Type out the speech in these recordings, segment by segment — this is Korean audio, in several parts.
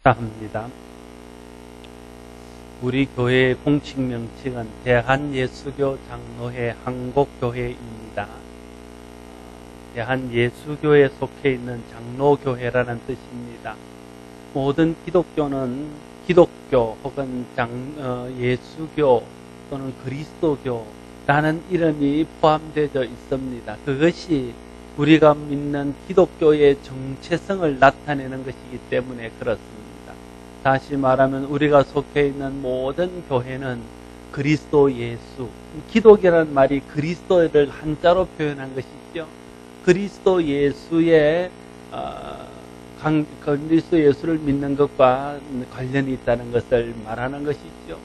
합니다. 우리 교회의 공식 명칭은 대한예수교 장로회 한국교회입니다. 대한예수교에 속해 있는 장로교회라는 뜻입니다. 모든 기독교는 기독교 혹은 예수교 또는 그리스도교라는 이름이 포함되어 있습니다. 그것이 우리가 믿는 기독교의 정체성을 나타내는 것이기 때문에 그렇습니다. 다시 말하면 우리가 속해 있는 모든 교회는 그리스도 예수, 기독이라는 말이 그리스도를 한자로 표현한 것이죠. 그리스도 예수의 그리스도 예수를 믿는 것과 관련이 있다는 것을 말하는 것이죠.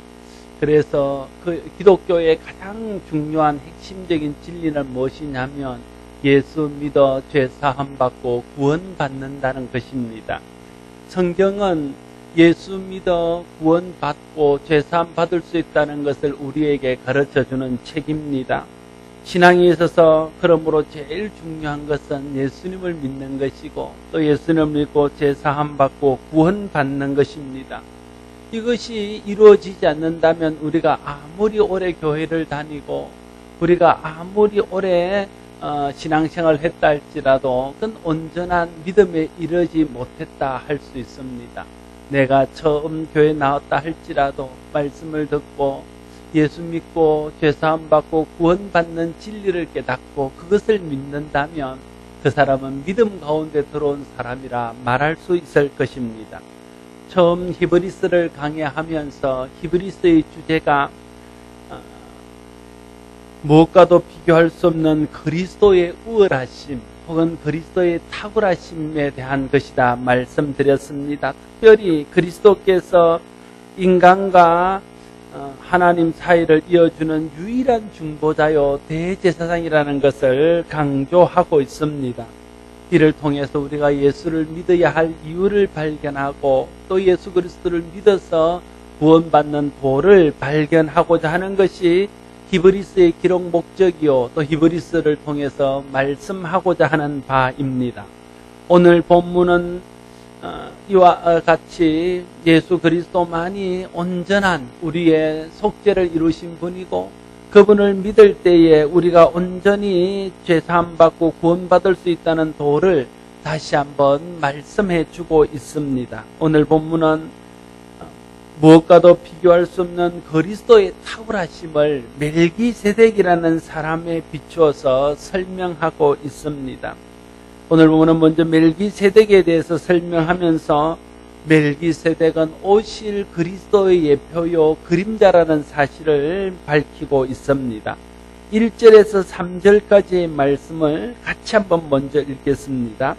그래서 그 기독교의 가장 중요한 핵심적인 진리는 무엇이냐면 예수 믿어 죄 사함 받고 구원받는다는 것입니다. 성경은 예수 믿어 구원받고 죄 사함 받을 수 있다는 것을 우리에게 가르쳐주는 책입니다. 신앙에 있어서 그러므로 제일 중요한 것은 예수님을 믿는 것이고 또 예수님을 믿고 죄 사함 받고 구원받는 것입니다. 이것이 이루어지지 않는다면 우리가 아무리 오래 교회를 다니고 우리가 아무리 오래 신앙생활을 했다 할지라도 그건 온전한 믿음에 이르지 못했다 할 수 있습니다. 내가 처음 교회 나왔다 할지라도 말씀을 듣고 예수 믿고 죄사함 받고 구원받는 진리를 깨닫고 그것을 믿는다면 그 사람은 믿음 가운데 들어온 사람이라 말할 수 있을 것입니다. 처음 히브리서를 강의하면서 히브리서의 주제가 무엇과도 비교할 수 없는 그리스도의 우월하심 혹은 그리스도의 탁월하심에 대한 것이다 말씀드렸습니다. 특별히 그리스도께서 인간과 하나님 사이를 이어주는 유일한 중보자요 대제사장이라는 것을 강조하고 있습니다. 이를 통해서 우리가 예수를 믿어야 할 이유를 발견하고 또 예수 그리스도를 믿어서 구원받는 도를 발견하고자 하는 것이 히브리서의 기록 목적이요 또 히브리서를 통해서 말씀하고자 하는 바입니다. 오늘 본문은 이와 같이 예수 그리스도만이 온전한 우리의 속죄를 이루신 분이고 그분을 믿을 때에 우리가 온전히 죄사함 받고 구원받을 수 있다는 도를 다시 한번 말씀해 주고 있습니다. 오늘 본문은 무엇과도 비교할 수 없는 그리스도의 탁월하심을 멜기세덱이라는 사람에 비추어서 설명하고 있습니다. 오늘 본문은 먼저 멜기세덱에 대해서 설명하면서 멜기세덱은 오실 그리스도의 예표요 그림자라는 사실을 밝히고 있습니다. 1절에서 3절까지의 말씀을 같이 한번 먼저 읽겠습니다.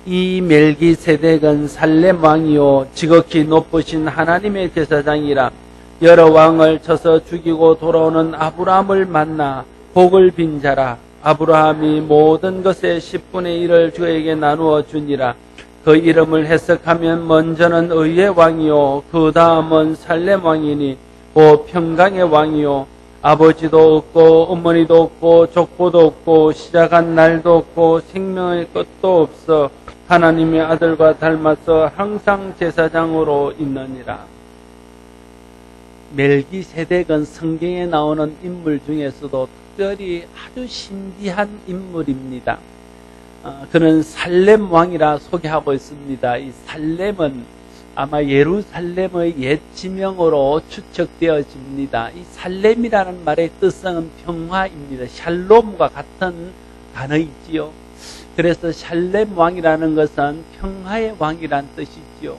이 멜기세덱은 살렘 왕이요 지극히 높으신 하나님의 제사장이라 여러 왕을 쳐서 죽이고 돌아오는 아브라함을 만나 복을 빈 자라. 아브라함이 모든 것의 10분의 1을 그에게 나누어 주니라. 그 이름을 해석하면 먼저는 의의 왕이요 그 다음은 살렘 왕이니 평강의 왕이요 아버지도 없고 어머니도 없고 족보도 없고 시작한 날도 없고 생명의 끝도 없어 하나님의 아들과 닮아서 항상 제사장으로 있느니라. 멜기세덱은 성경에 나오는 인물 중에서도 특별히 아주 신비한 인물입니다. 그는 살렘 왕이라 소개하고 있습니다. 이 살렘은 아마 예루살렘의 옛 지명으로 추측되어집니다. 이 살렘이라는 말의 뜻은 평화입니다. 샬롬과 같은 단어이지요. 그래서 살렘 왕이라는 것은 평화의 왕이란 뜻이지요.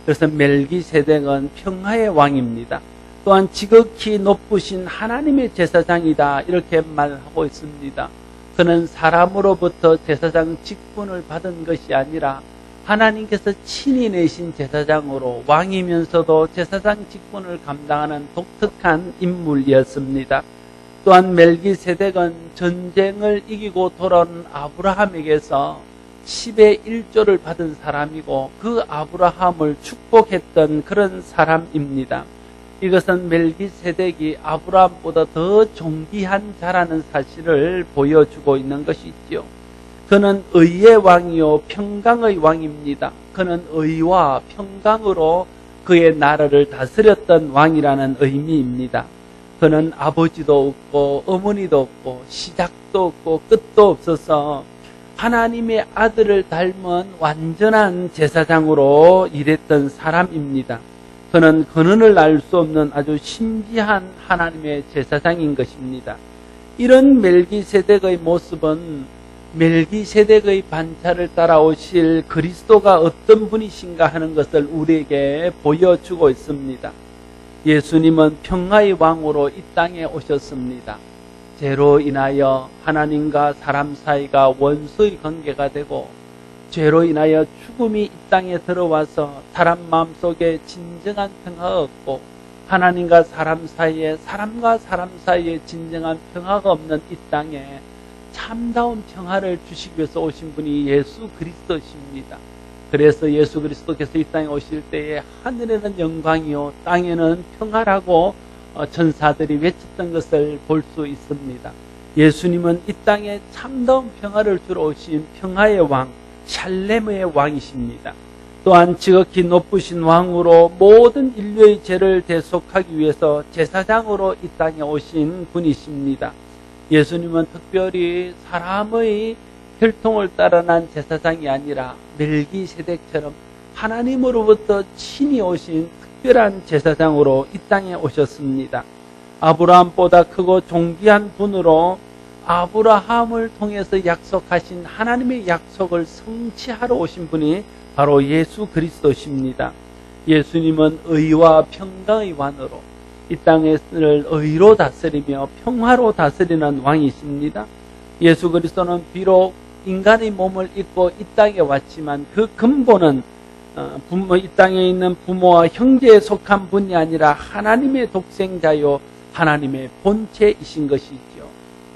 그래서 멜기세덱은 평화의 왕입니다. 또한 지극히 높으신 하나님의 제사장이다 이렇게 말하고 있습니다. 그는 사람으로부터 제사장 직분을 받은 것이 아니라 하나님께서 친히 내신 제사장으로 왕이면서도 제사장 직분을 감당하는 독특한 인물이었습니다. 또한 멜기세덱은 전쟁을 이기고 돌아온 아브라함에게서 10의 1조를 받은 사람이고 그 아브라함을 축복했던 그런 사람입니다. 이것은 멜기세덱이 아브라함보다 더 존귀한 자라는 사실을 보여주고 있는 것이죠. 그는 의의 왕이요 평강의 왕입니다. 그는 의와 평강으로 그의 나라를 다스렸던 왕이라는 의미입니다. 그는 아버지도 없고 어머니도 없고 시작도 없고 끝도 없어서 하나님의 아들을 닮은 완전한 제사장으로 일했던 사람입니다. 그는 근원을 알 수 없는 아주 신비한 하나님의 제사장인 것입니다. 이런 멜기세덱의 모습은 멜기세덱의 반차를 따라오실 그리스도가 어떤 분이신가 하는 것을 우리에게 보여주고 있습니다. 예수님은 평화의 왕으로 이 땅에 오셨습니다. 죄로 인하여 하나님과 사람 사이가 원수의 관계가 되고 죄로 인하여 죽음이 이 땅에 들어와서 사람 마음속에 진정한 평화가 없고 하나님과 사람 사이에 사람과 사람 사이에 진정한 평화가 없는 이 땅에 참다운 평화를 주시기 위해서 오신 분이 예수 그리스도십니다. 그래서 예수 그리스도께서 이 땅에 오실 때에 하늘에는 영광이요 땅에는 평화라고 천사들이 외쳤던 것을 볼 수 있습니다. 예수님은 이 땅에 참다운 평화를 주러 오신 평화의 왕, 샬렘의 왕이십니다. 또한 지극히 높으신 왕으로 모든 인류의 죄를 대속하기 위해서 제사장으로 이 땅에 오신 분이십니다. 예수님은 특별히 사람의 혈통을 따라 난 제사장이 아니라 멜기세덱처럼 하나님으로부터 친히 오신 특별한 제사장으로 이 땅에 오셨습니다. 아브라함보다 크고 존귀한 분으로 아브라함을 통해서 약속하신 하나님의 약속을 성취하러 오신 분이 바로 예수 그리스도십니다. 예수님은 의와 평강의 왕으로 이 땅을 의로 다스리며 평화로 다스리는 왕이십니다. 예수 그리스도는 비록 인간의 몸을 입고 이 땅에 왔지만 그 근본은 이 땅에 있는 부모와 형제에 속한 분이 아니라 하나님의 독생자요 하나님의 본체이신 것이죠.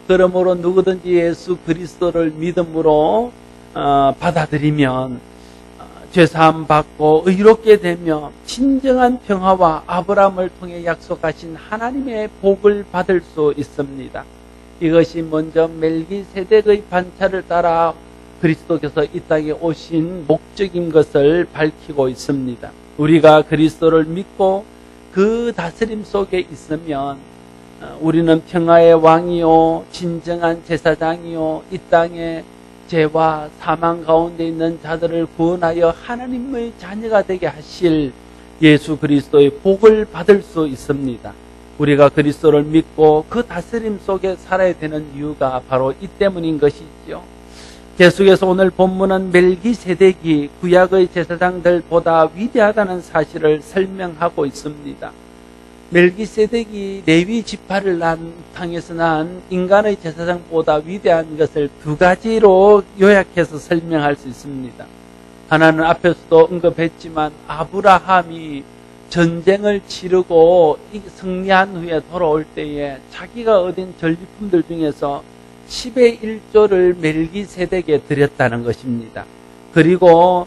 그러므로 누구든지 예수 그리스도를 믿음으로 받아들이면 죄사함 받고 의롭게 되며 진정한 평화와 아브라함을 통해 약속하신 하나님의 복을 받을 수 있습니다. 이것이 먼저 멜기세덱의 반차를 따라 그리스도께서 이 땅에 오신 목적인 것을 밝히고 있습니다. 우리가 그리스도를 믿고 그 다스림 속에 있으면 우리는 평화의 왕이요 진정한 제사장이요 이 땅에 죄와 사망 가운데 있는 자들을 구원하여 하나님의 자녀가 되게 하실 예수 그리스도의 복을 받을 수 있습니다. 우리가 그리스도를 믿고 그 다스림 속에 살아야 되는 이유가 바로 이 때문인 것이죠. 계속해서 오늘 본문은 멜기세덱이 구약의 제사장들보다 위대하다는 사실을 설명하고 있습니다. 멜기세덱이 레위 지파를 당해서 난 인간의 제사장보다 위대한 것을 두 가지로 요약해서 설명할 수 있습니다. 하나는 앞에서도 언급했지만 아브라함이 전쟁을 치르고 승리한 후에 돌아올 때에 자기가 얻은 전리품들 중에서 10의 1조를 멜기세덱에 드렸다는 것입니다. 그리고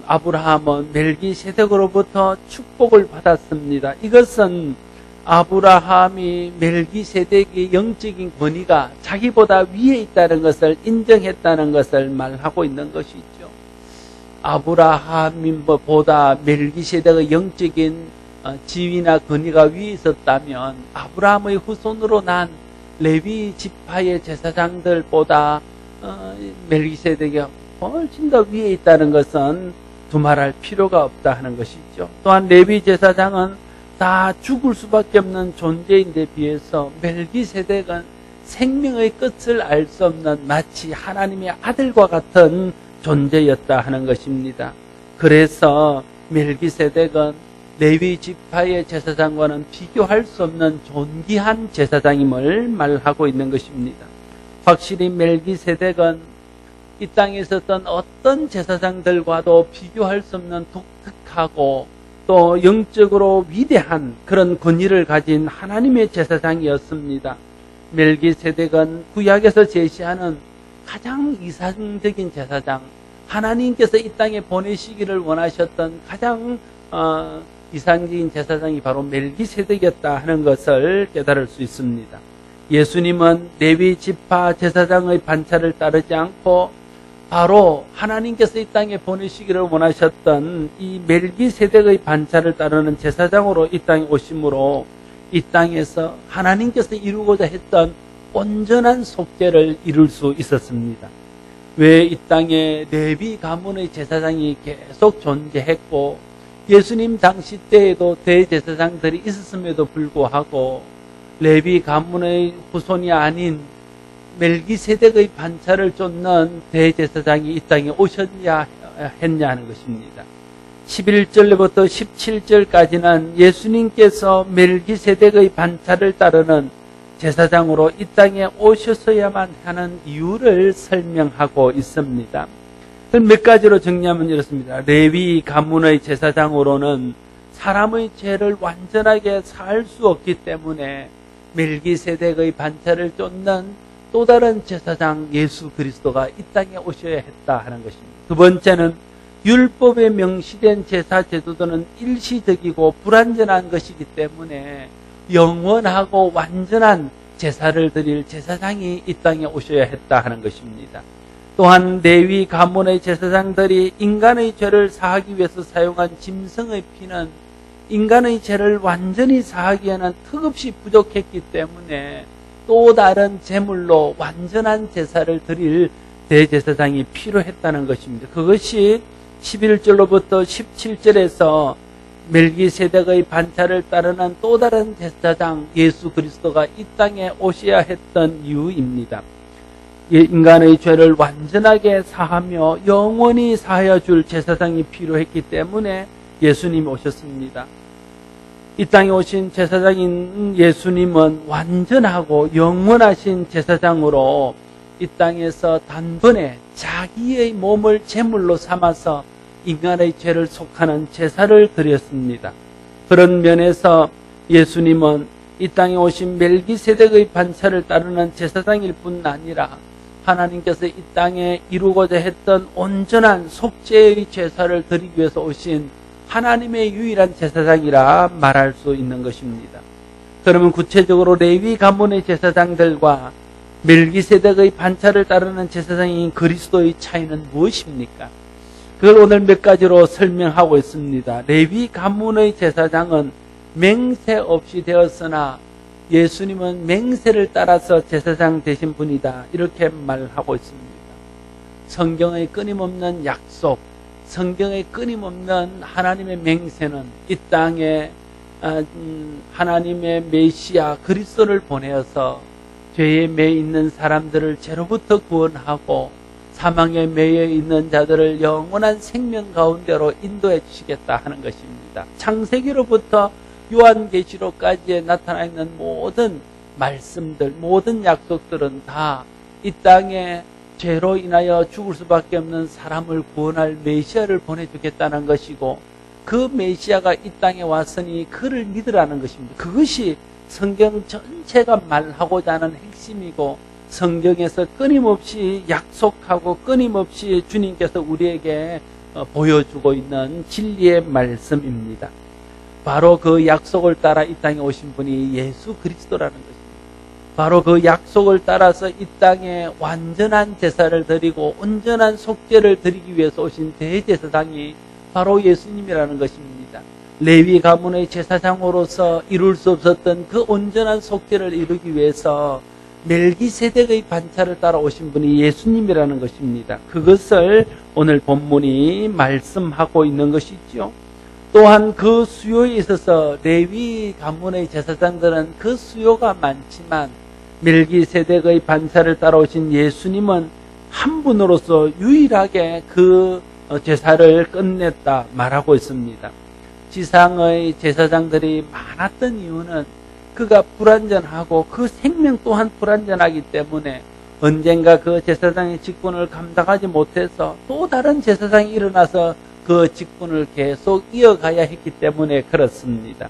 아브라함은 멜기세덱으로부터 축복을 받았습니다. 이것은 아브라함이 멜기세덱의 영적인 권위가 자기보다 위에 있다는 것을 인정했다는 것을 말하고 있는 것이죠. 아브라함보다 멜기세덱의 영적인 지위나 권위가 위에 있었다면 아브라함의 후손으로 난 레위 지파의 제사장들보다 멜기세덱이 훨씬 더 위에 있다는 것은 두말할 필요가 없다 하는 것이죠. 또한 레위 제사장은 다 죽을 수밖에 없는 존재인데 비해서 멜기세덱은 생명의 끝을 알 수 없는 마치 하나님의 아들과 같은 존재였다 하는 것입니다. 그래서 멜기세덱은 레위 지파의 제사장과는 비교할 수 없는 존귀한 제사장임을 말하고 있는 것입니다. 확실히 멜기세덱은 이 땅에 있었던 어떤 제사장들과도 비교할 수 없는 독특하고 또 영적으로 위대한 그런 권위를 가진 하나님의 제사장이었습니다. 멜기세덱은 구약에서 제시하는 가장 이상적인 제사장, 하나님께서 이 땅에 보내시기를 원하셨던 가장 이상적인 제사장이 바로 멜기세덱이었다 하는 것을 깨달을 수 있습니다. 예수님은 레위 지파 제사장의 반차를 따르지 않고 바로 하나님께서 이 땅에 보내시기를 원하셨던 이 멜기세덱의 반차를 따르는 제사장으로 이 땅에 오심으로 이 땅에서 하나님께서 이루고자 했던 온전한 속죄를 이룰 수 있었습니다. 왜 이 땅에 레위 가문의 제사장이 계속 존재했고 예수님 당시 때에도 대제사장들이 있었음에도 불구하고 레위 가문의 후손이 아닌 멜기세덱의 반차를 쫓는 대제사장이 이 땅에 오셨냐 했냐 하는 것입니다. 11절부터 17절까지는 예수님께서 멜기세덱의 반차를 따르는 제사장으로 이 땅에 오셨어야만 하는 이유를 설명하고 있습니다. 몇 가지로 정리하면 이렇습니다. 레위 가문의 제사장으로는 사람의 죄를 완전하게 살 수 없기 때문에 멜기세덱의 반차를 쫓는 또 다른 제사장 예수 그리스도가 이 땅에 오셔야 했다 하는 것입니다. 두 번째는 율법에 명시된 제사 제도들은 일시적이고 불완전한 것이기 때문에 영원하고 완전한 제사를 드릴 제사장이 이 땅에 오셔야 했다 하는 것입니다. 또한 레위 가문의 제사장들이 인간의 죄를 사하기 위해서 사용한 짐승의 피는 인간의 죄를 완전히 사하기에는 턱없이 부족했기 때문에 또 다른 제물로 완전한 제사를 드릴 대제사장이 필요했다는 것입니다. 그것이 11절로부터 17절에서 멜기세덱의 반차를 따르는 또 다른 제사장 예수 그리스도가 이 땅에 오셔야 했던 이유입니다. 인간의 죄를 완전하게 사하며 영원히 사하여 줄 제사장이 필요했기 때문에 예수님이 오셨습니다. 이 땅에 오신 제사장인 예수님은 완전하고 영원하신 제사장으로 이 땅에서 단번에 자기의 몸을 제물로 삼아서 인간의 죄를 속하는 제사를 드렸습니다. 그런 면에서 예수님은 이 땅에 오신 멜기세덱의 반차를 따르는 제사장일 뿐 아니라 하나님께서 이 땅에 이루고자 했던 온전한 속죄의 제사를 드리기 위해서 오신 하나님의 유일한 제사장이라 말할 수 있는 것입니다. 그러면 구체적으로 레위 가문의 제사장들과 멜기세덱의 반차를 따르는 제사장인 그리스도의 차이는 무엇입니까? 그걸 오늘 몇 가지로 설명하고 있습니다. 레위 가문의 제사장은 맹세 없이 되었으나 예수님은 맹세를 따라서 제사장 되신 분이다. 이렇게 말하고 있습니다. 성경의 끊임없는 약속, 성경의 끊임없는 하나님의 맹세는 이 땅에 하나님의 메시아 그리스도를 보내어서 죄에 매여 있는 사람들을 죄로부터 구원하고 사망에 매여 있는 자들을 영원한 생명 가운데로 인도해 주시겠다 하는 것입니다. 창세기로부터 요한계시록까지에 나타나 있는 모든 말씀들, 모든 약속들은 다 이 땅에 죄로 인하여 죽을 수밖에 없는 사람을 구원할 메시아를 보내주겠다는 것이고 그 메시아가 이 땅에 왔으니 그를 믿으라는 것입니다. 그것이 성경 전체가 말하고자 하는 핵심이고 성경에서 끊임없이 약속하고 끊임없이 주님께서 우리에게 보여주고 있는 진리의 말씀입니다. 바로 그 약속을 따라 이 땅에 오신 분이 예수 그리스도라는 것입니다. 바로 그 약속을 따라서 이 땅에 완전한 제사를 드리고 온전한 속죄를 드리기 위해서 오신 대제사장이 바로 예수님이라는 것입니다. 레위 가문의 제사장으로서 이룰 수 없었던 그 온전한 속죄를 이루기 위해서 멜기세덱의 반차를 따라 오신 분이 예수님이라는 것입니다. 그것을 오늘 본문이 말씀하고 있는 것이죠. 또한 그 수요에 있어서 레위 가문의 제사장들은 그 수요가 많지만 멜기세덱의 반차를 따라오신 예수님은 한 분으로서 유일하게 그 제사를 끝냈다 말하고 있습니다. 지상의 제사장들이 많았던 이유는 그가 불완전하고 그 생명 또한 불완전하기 때문에 언젠가 그 제사장의 직분을 감당하지 못해서 또 다른 제사장이 일어나서 그 직분을 계속 이어가야 했기 때문에 그렇습니다.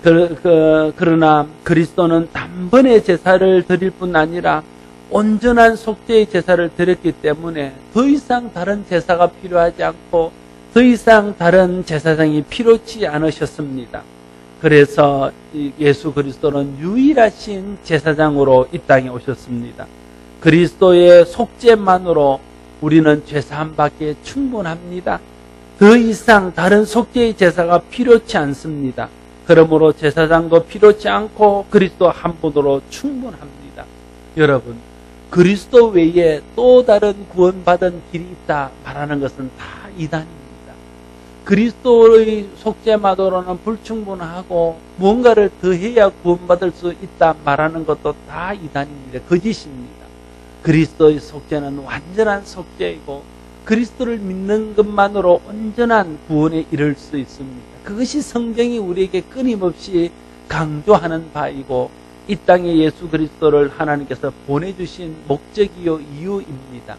그러나 그리스도는 단번에 제사를 드릴 뿐 아니라 온전한 속죄의 제사를 드렸기 때문에 더 이상 다른 제사가 필요하지 않고 더 이상 다른 제사장이 필요치 않으셨습니다. 그래서 예수 그리스도는 유일하신 제사장으로 이 땅에 오셨습니다. 그리스도의 속죄만으로 우리는 죄사함 받기에 충분합니다. 더 이상 다른 속죄의 제사가 필요치 않습니다. 그러므로 제사장도 필요치 않고 그리스도 한 분으로 충분합니다. 여러분, 그리스도 외에 또 다른 구원받은 길이 있다 말하는 것은 다 이단입니다. 그리스도의 속죄만으로는 불충분하고 무언가를 더해야 구원받을 수 있다 말하는 것도 다 이단입니다. 거짓입니다. 그리스도의 속죄는 완전한 속죄이고 그리스도를 믿는 것만으로 온전한 구원에 이를 수 있습니다. 그것이 성경이 우리에게 끊임없이 강조하는 바이고 이 땅에 예수 그리스도를 하나님께서 보내주신 목적이요 이유입니다.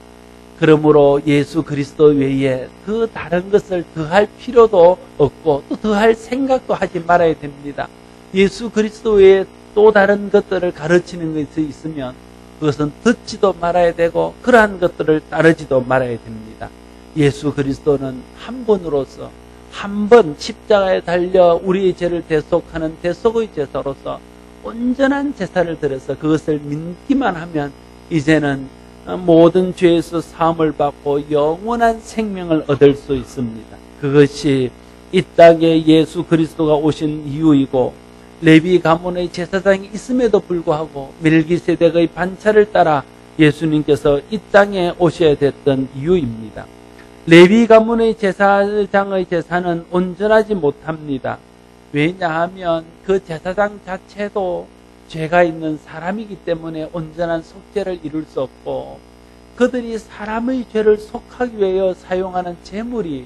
그러므로 예수 그리스도 외에 더 다른 것을 더할 필요도 없고 또 더할 생각도 하지 말아야 됩니다. 예수 그리스도 외에 또 다른 것들을 가르치는 것이 있으면 그것은 듣지도 말아야 되고 그러한 것들을 따르지도 말아야 됩니다. 예수 그리스도는 한 분으로서 한 번 십자가에 달려 우리의 죄를 대속하는 대속의 제사로서 온전한 제사를 드려서 그것을 믿기만 하면 이제는 모든 죄에서 사함을 받고 영원한 생명을 얻을 수 있습니다. 그것이 이 땅에 예수 그리스도가 오신 이유이고 레위 가문의 제사장이 있음에도 불구하고 멜기세덱의 반차를 따라 예수님께서 이 땅에 오셔야 됐던 이유입니다. 레위 가문의 제사장의 제사는 온전하지 못합니다. 왜냐하면 그 제사장 자체도 죄가 있는 사람이기 때문에 온전한 속죄를 이룰 수 없고 그들이 사람의 죄를 속하기 위하여 사용하는 제물이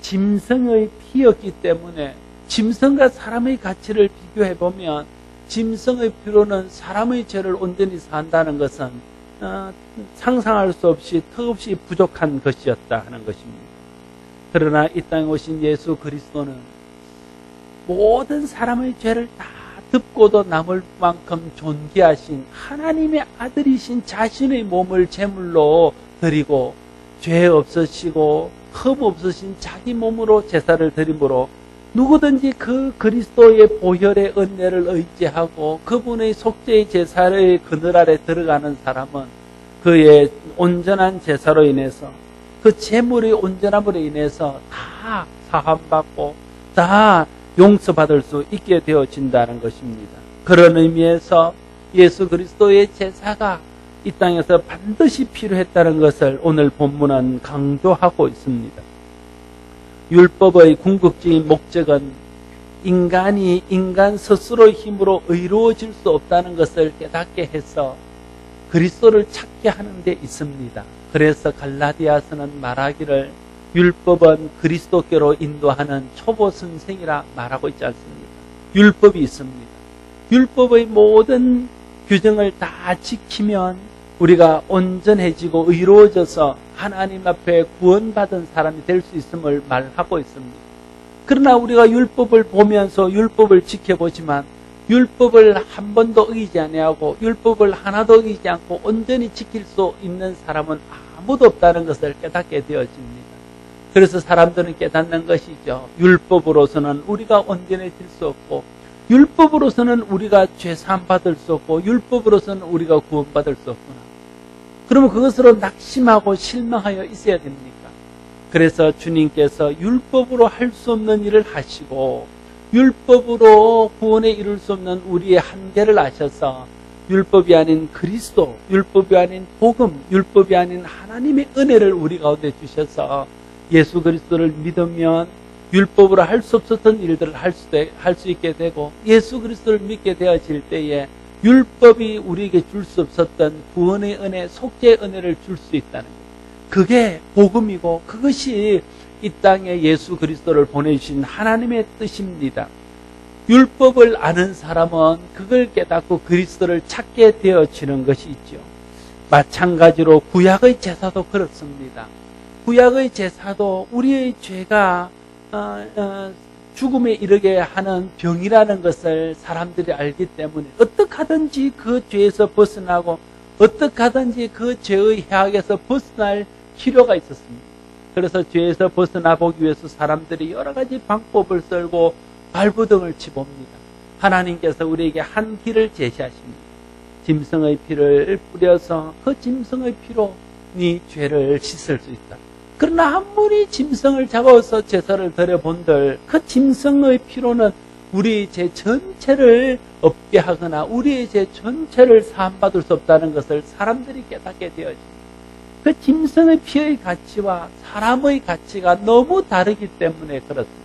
짐승의 피였기 때문에 짐승과 사람의 가치를 비교해보면 짐승의 피로는 사람의 죄를 온전히 산다는 것은 상상할 수 없이 턱없이 부족한 것이었다 하는 것입니다. 그러나 이 땅에 오신 예수 그리스도는 모든 사람의 죄를 다 덮고도 남을 만큼 존귀하신 하나님의 아들이신 자신의 몸을 제물로 드리고 죄 없으시고 흠 없으신 자기 몸으로 제사를 드림으로 누구든지 그 그리스도의 보혈의 은혜를 의지하고 그분의 속죄의 제사의 그늘 아래 들어가는 사람은 그의 온전한 제사로 인해서 그 제물의 온전함으로 인해서 다 사함받고 다 용서받을 수 있게 되어진다는 것입니다. 그런 의미에서 예수 그리스도의 제사가 이 땅에서 반드시 필요했다는 것을 오늘 본문은 강조하고 있습니다. 율법의 궁극적인 목적은 인간이 인간 스스로의 힘으로 의로워질 수 없다는 것을 깨닫게 해서 그리스도를 찾게 하는 데 있습니다. 그래서 갈라디아서는 말하기를 율법은 그리스도께로 인도하는 초보 선생이라 말하고 있지 않습니까? 율법이 있습니다. 율법의 모든 규정을 다 지키면 우리가 온전해지고 의로워져서 하나님 앞에 구원받은 사람이 될 수 있음을 말하고 있습니다. 그러나 우리가 율법을 보면서 율법을 지켜보지만 율법을 한 번도 어기지 아니하고 율법을 하나도 어기지 않고 온전히 지킬 수 있는 사람은 아무도 없다는 것을 깨닫게 되어집니다. 그래서 사람들은 깨닫는 것이죠. 율법으로서는 우리가 온전해질 수 없고 율법으로서는 우리가 죄사함 받을 수 없고 율법으로서는 우리가 구원받을 수 없구나. 그러면 그것으로 낙심하고 실망하여 있어야 됩니까? 그래서 주님께서 율법으로 할 수 없는 일을 하시고 율법으로 구원에 이룰 수 없는 우리의 한계를 아셔서 율법이 아닌 그리스도, 율법이 아닌 복음, 율법이 아닌 하나님의 은혜를 우리 가운데 주셔서 예수 그리스도를 믿으면 율법으로 할 수 없었던 일들을 할 수 있게 되고 예수 그리스도를 믿게 되어질 때에 율법이 우리에게 줄 수 없었던 구원의 은혜, 속죄의 은혜를 줄 수 있다는 것. 그게 복음이고 그것이 이 땅에 예수 그리스도를 보내주신 하나님의 뜻입니다. 율법을 아는 사람은 그걸 깨닫고 그리스도를 찾게 되어지는 것이 있죠. 마찬가지로 구약의 제사도 그렇습니다. 구약의 제사도 우리의 죄가 죽음에 이르게 하는 병이라는 것을 사람들이 알기 때문에 어떻게 하든지 그 죄에서 벗어나고 어떻게 하든지 그 죄의 해악에서 벗어날 필요가 있었습니다. 그래서 죄에서 벗어나 보기 위해서 사람들이 여러 가지 방법을 쓰고 발부등을 치봅니다. 하나님께서 우리에게 한 길을 제시하십니다. 짐승의 피를 뿌려서 그 짐승의 피로 네 죄를 씻을 수 있다. 그러나 아무리 짐승을 잡아서 제사를 드려본들 그 짐승의 피로는 우리의 죄 전체를 없게 하거나 우리의 죄 전체를 사함받을 수 없다는 것을 사람들이 깨닫게 되어집니다. 그 짐승의 피의 가치와 사람의 가치가 너무 다르기 때문에 그렇습니다.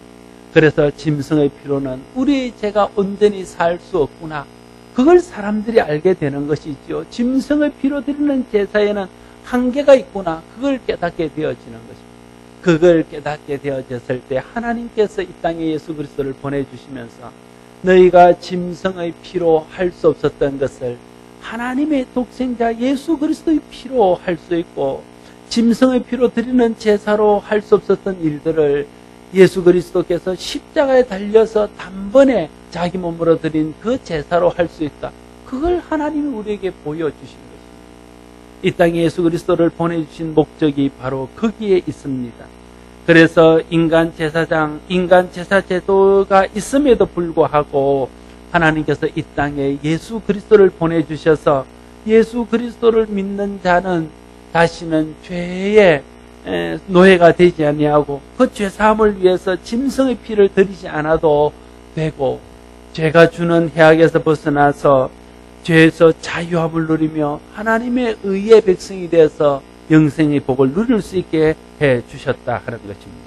그래서 짐승의 피로는 우리의 죄가 온전히 살 수 없구나. 그걸 사람들이 알게 되는 것이죠. 짐승의 피로 드리는 제사에는 한계가 있구나. 그걸 깨닫게 되어지는 것입니다. 그걸 깨닫게 되어졌을 때 하나님께서 이 땅에 예수 그리스도를 보내주시면서 너희가 짐승의 피로 할 수 없었던 것을 하나님의 독생자 예수 그리스도의 피로 할 수 있고, 짐승의 피로 드리는 제사로 할 수 없었던 일들을 예수 그리스도께서 십자가에 달려서 단번에 자기 몸으로 드린 그 제사로 할 수 있다. 그걸 하나님이 우리에게 보여주신 것입니다. 이 땅에 예수 그리스도를 보내주신 목적이 바로 거기에 있습니다. 그래서 인간 제사 제도가 있음에도 불구하고 하나님께서 이 땅에 예수 그리스도를 보내주셔서 예수 그리스도를 믿는 자는 다시는 죄의 노예가 되지 아니하고 그 죄사함을 위해서 짐승의 피를 드리지 않아도 되고, 죄가 주는 해악에서 벗어나서 죄에서 자유함을 누리며 하나님의 의의 백성이 되어서 영생의 복을 누릴 수 있게 해주셨다 하는 것입니다.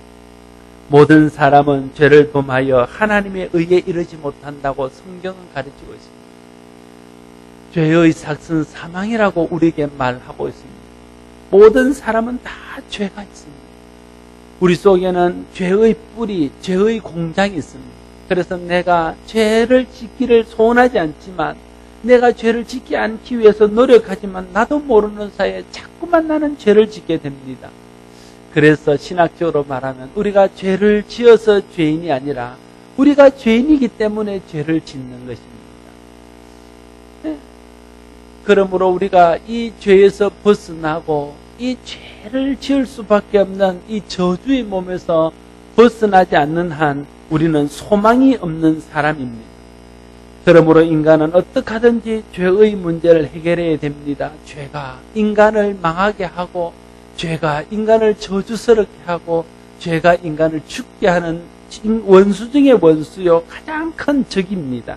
모든 사람은 죄를 범하여 하나님의 의에 이르지 못한다고 성경은 가르치고 있습니다. 죄의 삭은 사망이라고 우리에게 말하고 있습니다. 모든 사람은 다 죄가 있습니다. 우리 속에는 죄의 뿌리, 죄의 공장이 있습니다. 그래서 내가 죄를 짓기를 소원하지 않지만 내가 죄를 짓지 않기 위해서 노력하지만 나도 모르는 사이에 자꾸만 나는 죄를 짓게 됩니다. 그래서 신학적으로 말하면 우리가 죄를 지어서 죄인이 아니라 우리가 죄인이기 때문에 죄를 짓는 것입니다. 그러므로 우리가 이 죄에서 벗어나고 이 죄를 지을 수밖에 없는 이 저주의 몸에서 벗어나지 않는 한 우리는 소망이 없는 사람입니다. 그러므로 인간은 어떻게 하든지 죄의 문제를 해결해야 됩니다. 죄가 인간을 망하게 하고, 죄가 인간을 저주스럽게 하고, 죄가 인간을 죽게 하는 원수 중의 원수요, 가장 큰 적입니다.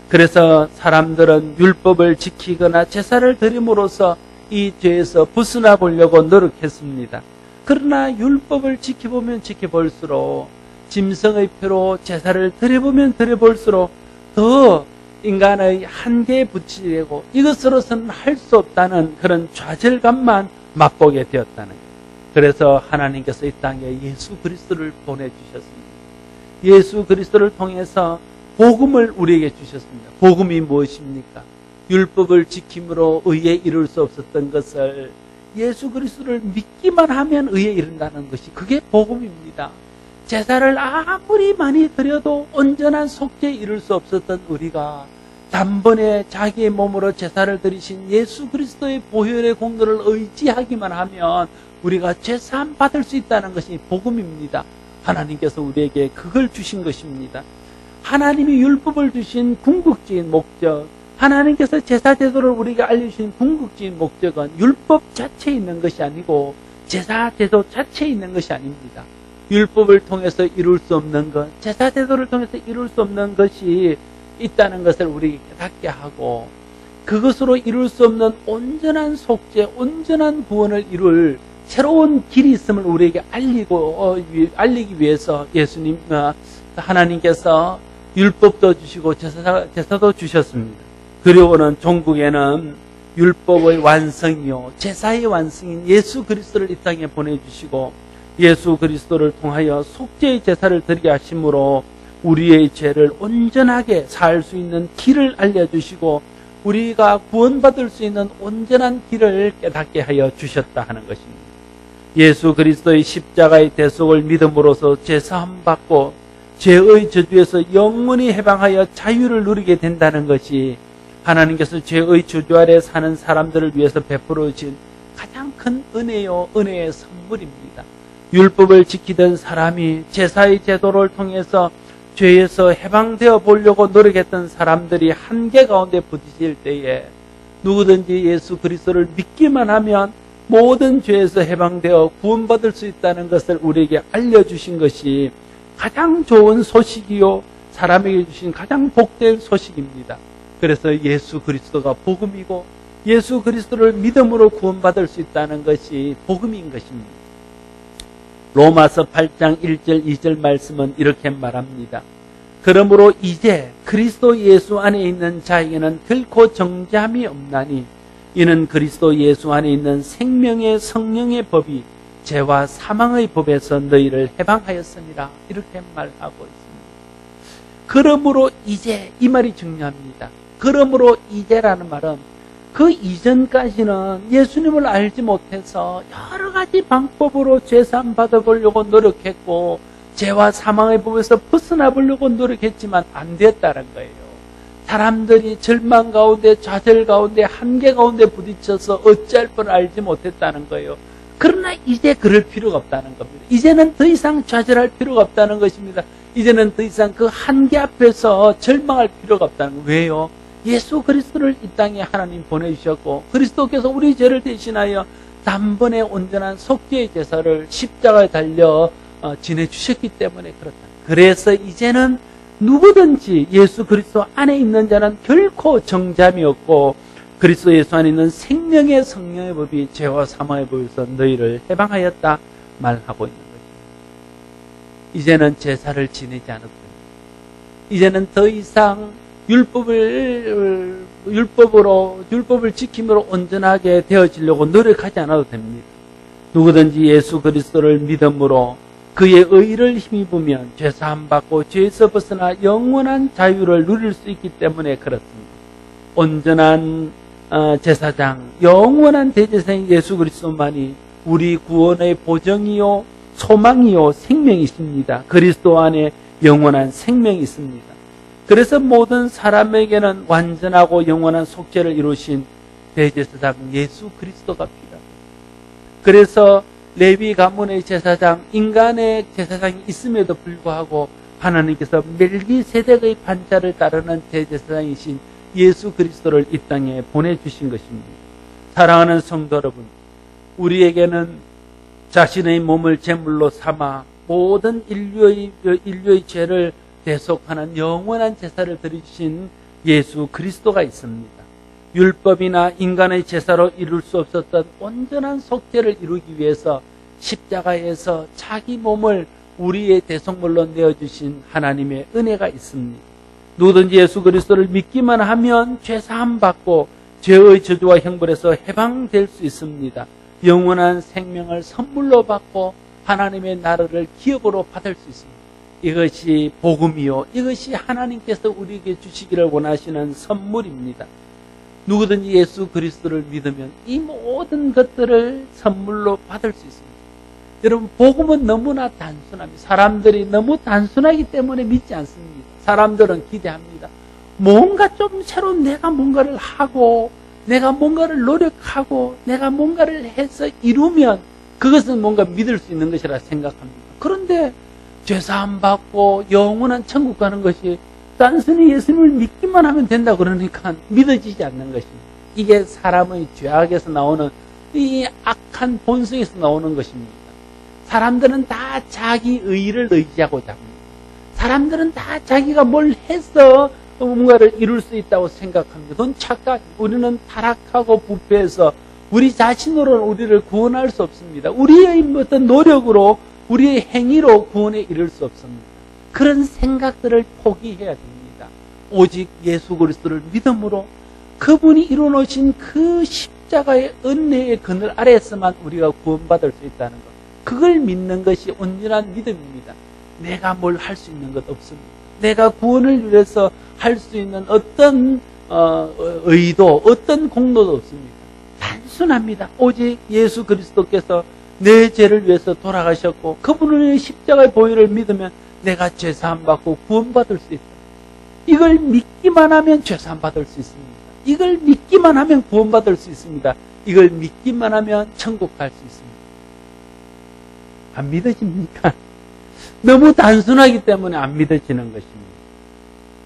그래서 사람들은 율법을 지키거나 제사를 드림으로써 이 죄에서 벗어나 보려고 노력했습니다. 그러나 율법을 지켜보면 지켜볼수록, 짐승의 피로 제사를 드려보면 드려볼수록 더 인간의 한계에 부치게 되고 이것으로서는 할 수 없다는 그런 좌절감만 맛보게 되었다는 거예요. 그래서 하나님께서 이 땅에 예수 그리스도를 보내주셨습니다. 예수 그리스도를 통해서 복음을 우리에게 주셨습니다. 복음이 무엇입니까? 율법을 지킴으로 의에 이룰 수 없었던 것을 예수 그리스도를 믿기만 하면 의에 이른다는 것이, 그게 복음입니다. 제사를 아무리 많이 드려도 온전한 속죄에 이룰 수 없었던 우리가 단번에 자기의 몸으로 제사를 드리신 예수 그리스도의 보혈의 공로를 의지하기만 하면 우리가 죄사함 받을 수 있다는 것이 복음입니다. 하나님께서 우리에게 그걸 주신 것입니다. 하나님이 율법을 주신 궁극적인 목적, 하나님께서 제사 제도를 우리에게 알려주신 궁극적인 목적은 율법 자체에 있는 것이 아니고 제사 제도 자체에 있는 것이 아닙니다. 율법을 통해서 이룰 수 없는 것, 제사 제도를 통해서 이룰 수 없는 것이 있다는 것을 우리에게 깨닫게 하고, 그것으로 이룰 수 없는 온전한 속죄, 온전한 구원을 이룰 새로운 길이 있음을 우리에게 알리기 위해서 예수님, 하나님께서 율법도 주시고 제사도 주셨습니다. 그리고는 종국에는 율법의 완성이요 제사의 완성인 예수 그리스도를 이 땅에 보내주시고, 예수 그리스도를 통하여 속죄의 제사를 드리게 하심으로 우리의 죄를 온전하게 살 수 있는 길을 알려주시고 우리가 구원받을 수 있는 온전한 길을 깨닫게 하여 주셨다 하는 것입니다. 예수 그리스도의 십자가의 대속을 믿음으로써 죄사함 받고 죄의 저주에서 영원히 해방하여 자유를 누리게 된다는 것이 하나님께서 죄의 저주 아래 사는 사람들을 위해서 베풀어 주신 가장 큰 은혜요, 은혜의 선물입니다. 율법을 지키던 사람이 제사의 제도를 통해서 죄에서 해방되어 보려고 노력했던 사람들이 한계 가운데 부딪힐 때에 누구든지 예수 그리스도를 믿기만 하면 모든 죄에서 해방되어 구원받을 수 있다는 것을 우리에게 알려주신 것이 가장 좋은 소식이요, 사람에게 주신 가장 복된 소식입니다. 그래서 예수 그리스도가 복음이고 예수 그리스도를 믿음으로 구원받을 수 있다는 것이 복음인 것입니다. 로마서 8장 1절 2절 말씀은 이렇게 말합니다. 그러므로 이제 그리스도 예수 안에 있는 자에게는 결코 정죄함이 없나니 이는 그리스도 예수 안에 있는 생명의 성령의 법이 죄와 사망의 법에서 너희를 해방하였습니다. 이렇게 말하고 있습니다. 그러므로 이제, 이 말이 중요합니다. 그러므로 이제라는 말은 그 이전까지는 예수님을 알지 못해서 여러 가지 방법으로 죄사함 받아보려고 노력했고 죄와 사망의 법에서 벗어나 보려고 노력했지만 안 됐다는 거예요. 사람들이 절망 가운데, 좌절 가운데, 한계 가운데 부딪혀서 어찌할 뻔 알지 못했다는 거예요. 그러나 이제 그럴 필요가 없다는 겁니다. 이제는 더 이상 좌절할 필요가 없다는 것입니다. 이제는 더 이상 그 한계 앞에서 절망할 필요가 없다는 거예요. 왜요? 예수 그리스도를 이 땅에 하나님 보내주셨고 그리스도께서 우리 죄를 대신하여 단번에 온전한 속죄의 제사를 십자가에 달려 지내주셨기 때문에 그렇다. 그래서 이제는 누구든지 예수 그리스도 안에 있는 자는 결코 정죄함이 없고 그리스도 예수 안에 있는 생명의 성령의 법이 죄와 사망의 법에서 너희를 해방하였다 말하고 있는 것입니다. 이제는 제사를 지내지 않아도 됩니다. 이제는 더 이상 율법을 지킴으로 온전하게 되어지려고 노력하지 않아도 됩니다. 누구든지 예수 그리스도를 믿음으로 그의 의를 힘입으면 죄사함 받고 죄에서 벗어나 영원한 자유를 누릴 수 있기 때문에 그렇습니다. 온전한 제사장, 영원한 대제사장인 예수 그리스도만이 우리 구원의 보정이요, 소망이요, 생명이십니다. 그리스도 안에 영원한 생명이 있습니다. 그래서 모든 사람에게는 완전하고 영원한 속죄를 이루신 대제사장 예수 그리스도가 필요합니다. 그래서 레위 가문의 제사장, 인간의 제사장이 있음에도 불구하고 하나님께서 멜기세덱의 반차를 따르는 대제사장이신 예수 그리스도를 이 땅에 보내주신 것입니다. 사랑하는 성도 여러분, 우리에게는 자신의 몸을 제물로 삼아 모든 인류의 죄를 대속하는 영원한 제사를 드리신 예수 그리스도가 있습니다. 율법이나 인간의 제사로 이룰 수 없었던 온전한 속죄를 이루기 위해서 십자가에서 자기 몸을 우리의 대속물로 내어주신 하나님의 은혜가 있습니다. 누구든지 예수 그리스도를 믿기만 하면 죄사함 받고 죄의 저주와 형벌에서 해방될 수 있습니다. 영원한 생명을 선물로 받고 하나님의 나라를 기업으로 받을 수 있습니다. 이것이 복음이요, 이것이 하나님께서 우리에게 주시기를 원하시는 선물입니다. 누구든지 예수 그리스도를 믿으면 이 모든 것들을 선물로 받을 수 있습니다. 여러분, 복음은 너무나 단순합니다. 사람들이 너무 단순하기 때문에 믿지 않습니다. 사람들은 기대합니다. 뭔가 좀 새로운 내가 뭔가를 하고 내가 뭔가를 노력하고 내가 뭔가를 해서 이루면 그것은 뭔가 믿을 수 있는 것이라 생각합니다. 그런데 죄사함 받고 영원한 천국 가는 것이 단순히 예수님을 믿기만 하면 된다 그러니까 믿어지지 않는 것입니다. 이게 사람의 죄악에서 나오는 이 악한 본성에서 나오는 것입니다. 사람들은 다 자기 의의를 의지하고자 합니다. 사람들은 다 자기가 뭘 해서 뭔가를 이룰 수 있다고 생각합니다. 그건 착각. 우리는 타락하고 부패해서 우리 자신으로는 우리를 구원할 수 없습니다. 우리의 어떤 노력으로 우리의 행위로 구원에 이를 수 없습니다. 그런 생각들을 포기해야 됩니다. 오직 예수 그리스도를 믿음으로 그분이 이루어놓으신 그 십자가의 은혜의 그늘 아래에서만 우리가 구원받을 수 있다는 것. 그걸 믿는 것이 온전한 믿음입니다. 내가 뭘 할 수 있는 것 없습니다. 내가 구원을 위해서 할 수 있는 어떤 의도, 어떤 공로도 없습니다. 단순합니다. 오직 예수 그리스도께서 내 죄를 위해서 돌아가셨고 그분의 십자가의 보혈을 믿으면 내가 죄사함 받고 구원받을 수 있다. 이걸 믿기만 하면 죄사함 받을 수 있습니다. 이걸 믿기만 하면 구원받을 수 있습니다. 이걸 믿기만 하면 천국 갈 수 있습니다. 안 믿어집니까? 너무 단순하기 때문에 안 믿어지는 것입니다.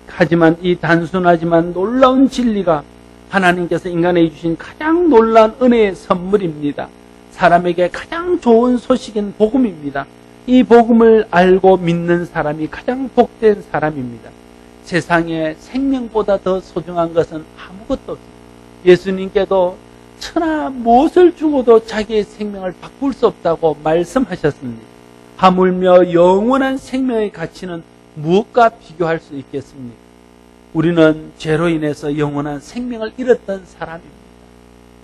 하지만 이 단순하지만 놀라운 진리가 하나님께서 인간에게 주신 가장 놀라운 은혜의 선물입니다. 사람에게 가장 좋은 소식인 복음입니다. 이 복음을 알고 믿는 사람이 가장 복된 사람입니다. 세상에 생명보다 더 소중한 것은 아무것도 없습니다. 예수님께도 천하 무엇을 주고도 자기의 생명을 바꿀 수 없다고 말씀하셨습니다. 하물며 영원한 생명의 가치는 무엇과 비교할 수 있겠습니까? 우리는 죄로 인해서 영원한 생명을 잃었던 사람입니다.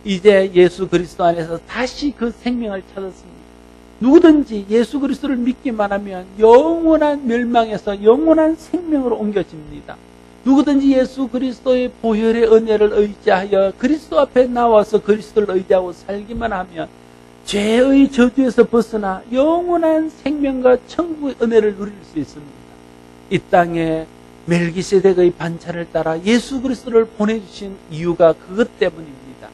이제 예수 그리스도 안에서 다시 그 생명을 찾았습니다. 누구든지 예수 그리스도를 믿기만 하면 영원한 멸망에서 영원한 생명으로 옮겨집니다. 누구든지 예수 그리스도의 보혈의 은혜를 의지하여 그리스도 앞에 나와서 그리스도를 의지하고 살기만 하면 죄의 저주에서 벗어나 영원한 생명과 천국의 은혜를 누릴 수 있습니다. 이 땅에 멜기세덱의 반차를 따라 예수 그리스도를 보내주신 이유가 그것 때문입니다.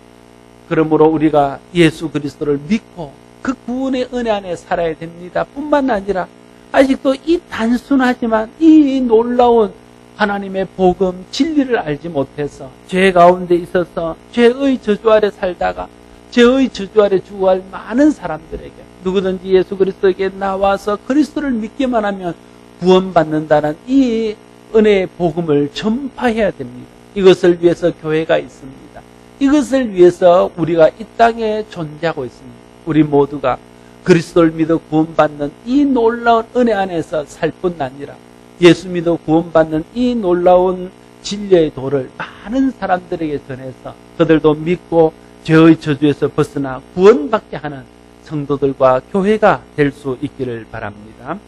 그러므로 우리가 예수 그리스도를 믿고 그 구원의 은혜 안에 살아야 됩니다. 뿐만 아니라 아직도 이 단순하지만 이 놀라운 하나님의 복음, 진리를 알지 못해서 죄 가운데 있어서 죄의 저주 아래 살다가 죄의 저주 아래 죽어갈 많은 사람들에게 누구든지 예수 그리스도에게 나와서 그리스도를 믿기만 하면 구원받는다는 이 은혜의 복음을 전파해야 됩니다. 이것을 위해서 교회가 있습니다. 이것을 위해서 우리가 이 땅에 존재하고 있습니다. 우리 모두가 그리스도를 믿어 구원받는 이 놀라운 은혜 안에서 살 뿐 아니라 예수 믿어 구원받는 이 놀라운 진리의 도를 많은 사람들에게 전해서 그들도 믿고 죄의 저주에서 벗어나 구원받게 하는 성도들과 교회가 될 수 있기를 바랍니다.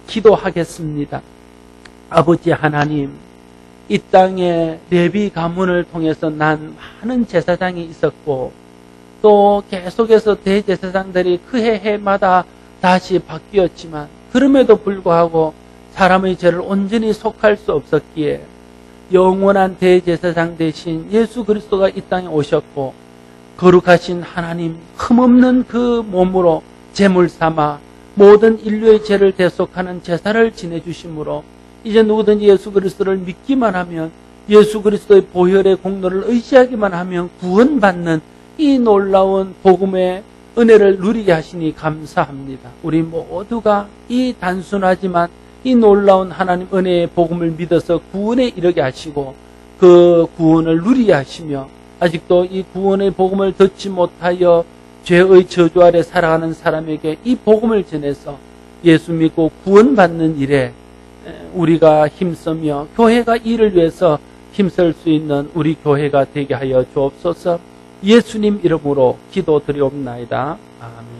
기도하겠습니다. 아버지 하나님, 이 땅에 레위 가문을 통해서 난 많은 제사장이 있었고 또 계속해서 대제사장들이 그 해마다 다시 바뀌었지만 그럼에도 불구하고 사람의 죄를 온전히 속할 수 없었기에 영원한 대제사장 대신 예수 그리스도가 이 땅에 오셨고 거룩하신 하나님 흠없는 그 몸으로 제물 삼아 모든 인류의 죄를 대속하는 제사를 지내주심으로 이제 누구든지 예수 그리스도를 믿기만 하면 예수 그리스도의 보혈의 공로를 의지하기만 하면 구원받는 이 놀라운 복음의 은혜를 누리게 하시니 감사합니다. 우리 모두가 이 단순하지만 이 놀라운 하나님 은혜의 복음을 믿어서 구원에 이르게 하시고 그 구원을 누리게 하시며 아직도 이 구원의 복음을 듣지 못하여 죄의 저주 아래 살아가는 사람에게 이 복음을 전해서 예수 믿고 구원받는 일에 우리가 힘쓰며 교회가 이를 위해서 힘쓸 수 있는 우리 교회가 되게 하여 주옵소서. 예수님 이름으로 기도드리옵나이다. 아멘.